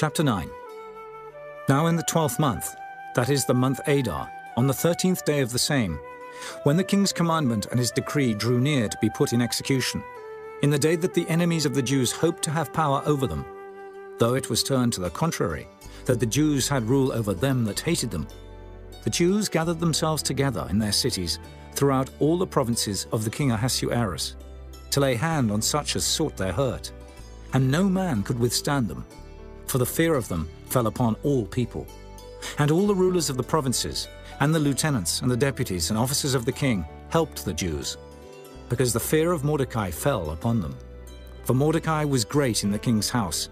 Chapter 9. Now in the 12th month, that is the month Adar, on the 13th day of the same, when the king's commandment and his decree drew near to be put in execution, in the day that the enemies of the Jews hoped to have power over them, though it was turned to the contrary, that the Jews had rule over them that hated them, the Jews gathered themselves together in their cities throughout all the provinces of the king Ahasuerus, to lay hand on such as sought their hurt, and no man could withstand them, for the fear of them fell upon all people. And all the rulers of the provinces, and the lieutenants and the deputies and officers of the king helped the Jews, because the fear of Mordecai fell upon them. For Mordecai was great in the king's house,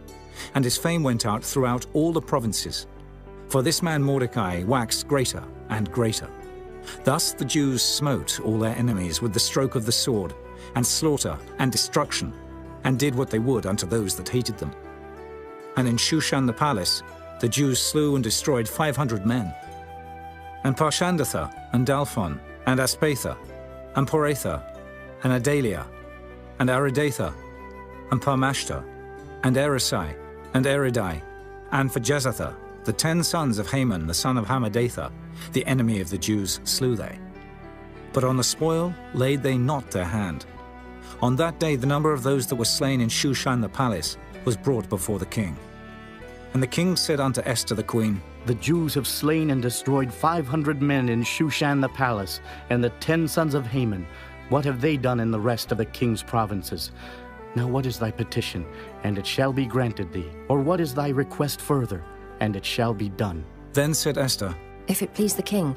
and his fame went out throughout all the provinces. For this man Mordecai waxed greater and greater. Thus the Jews smote all their enemies with the stroke of the sword, and slaughter and destruction, and did what they would unto those that hated them. And in Shushan the palace, the Jews slew and destroyed 500 men. And Parshandatha, and Dalphon, and Aspatha, and Poratha, and Adalia, and Aridatha, and Parmashta, and Erisai, and Eridai, and Phajezatha, the 10 sons of Haman the son of Hammedatha, the enemy of the Jews, slew they. But on the spoil laid they not their hand. On that day the number of those that were slain in Shushan the palace was brought before the king. And the king said unto Esther the queen, The Jews have slain and destroyed 500 men in Shushan the palace, and the 10 sons of Haman. What have they done in the rest of the king's provinces? Now what is thy petition, and it shall be granted thee? Or what is thy request further, and it shall be done? Then said Esther, If it please the king,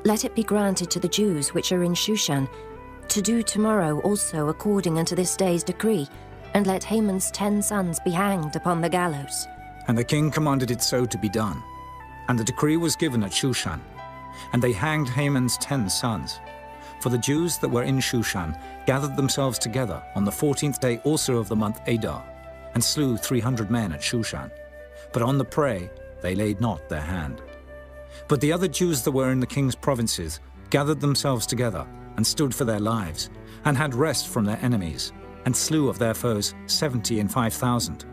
let it be granted to the Jews which are in Shushan, to do tomorrow also according unto this day's decree, and let Haman's 10 sons be hanged upon the gallows. And the king commanded it so to be done. And the decree was given at Shushan, and they hanged Haman's 10 sons. For the Jews that were in Shushan gathered themselves together on the 14th day also of the month Adar, and slew 300 men at Shushan. But on the prey they laid not their hand. But the other Jews that were in the king's provinces gathered themselves together, and stood for their lives, and had rest from their enemies, and slew of their foes 70 and 5,000.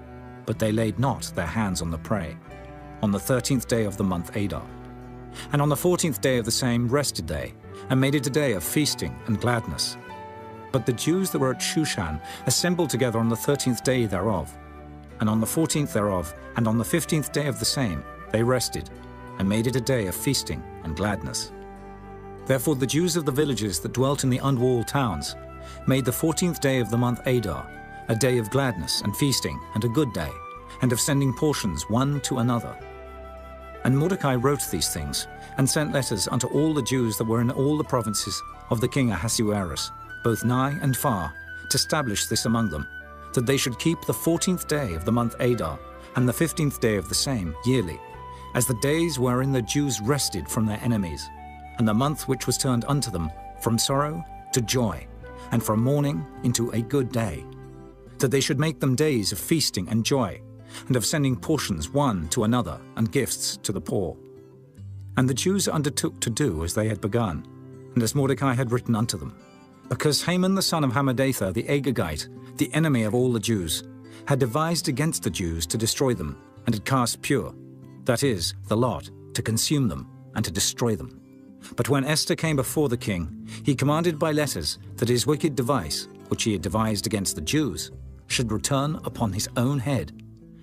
But they laid not their hands on the prey, on the 13th day of the month Adar. And on the 14th day of the same rested they, and made it a day of feasting and gladness. But the Jews that were at Shushan assembled together on the 13th day thereof, and on the 14th thereof, and on the 15th day of the same, they rested, and made it a day of feasting and gladness. Therefore the Jews of the villages that dwelt in the unwalled towns made the 14th day of the month Adar a day of gladness and feasting and a good day, and of sending portions one to another. And Mordecai wrote these things, and sent letters unto all the Jews that were in all the provinces of the king Ahasuerus, both nigh and far, to establish this among them, that they should keep the 14th day of the month Adar, and the 15th day of the same, yearly, as the days wherein the Jews rested from their enemies, and the month which was turned unto them from sorrow to joy, and from mourning into a good day, that they should make them days of feasting and joy, and of sending portions one to another, and gifts to the poor. And the Jews undertook to do as they had begun, and as Mordecai had written unto them, because Haman the son of Hammedatha the Agagite, the enemy of all the Jews, had devised against the Jews to destroy them, and had cast pur, that is, the lot, to consume them, and to destroy them. But when Esther came before the king, he commanded by letters that his wicked device, which he had devised against the Jews, should return upon his own head,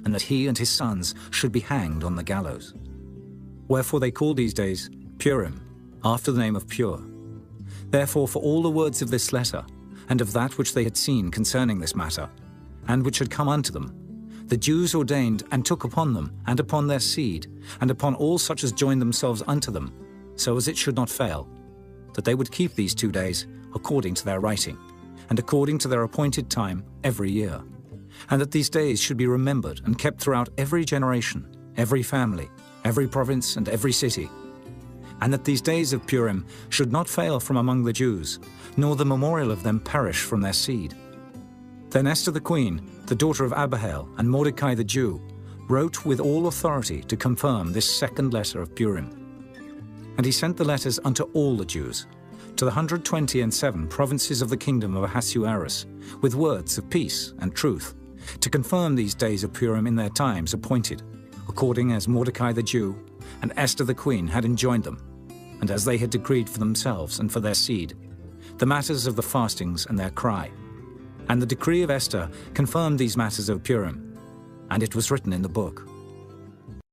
and that he and his sons should be hanged on the gallows. Wherefore they called these days Purim, after the name of Pur. Therefore for all the words of this letter, and of that which they had seen concerning this matter, and which had come unto them, the Jews ordained and took upon them, and upon their seed, and upon all such as joined themselves unto them, so as it should not fail, that they would keep these 2 days according to their writing, and according to their appointed time every year, and that these days should be remembered and kept throughout every generation, every family, every province, and every city, and that these days of Purim should not fail from among the Jews, nor the memorial of them perish from their seed. Then Esther the queen, the daughter of Abihail, and Mordecai the Jew, wrote with all authority to confirm this second letter of Purim. And he sent the letters unto all the Jews, to the 127 provinces of the kingdom of Ahasuerus, with words of peace and truth, to confirm these days of Purim in their times appointed, according as Mordecai the Jew and Esther the queen had enjoined them, and as they had decreed for themselves and for their seed, the matters of the fastings and their cry. And the decree of Esther confirmed these matters of Purim, and it was written in the book.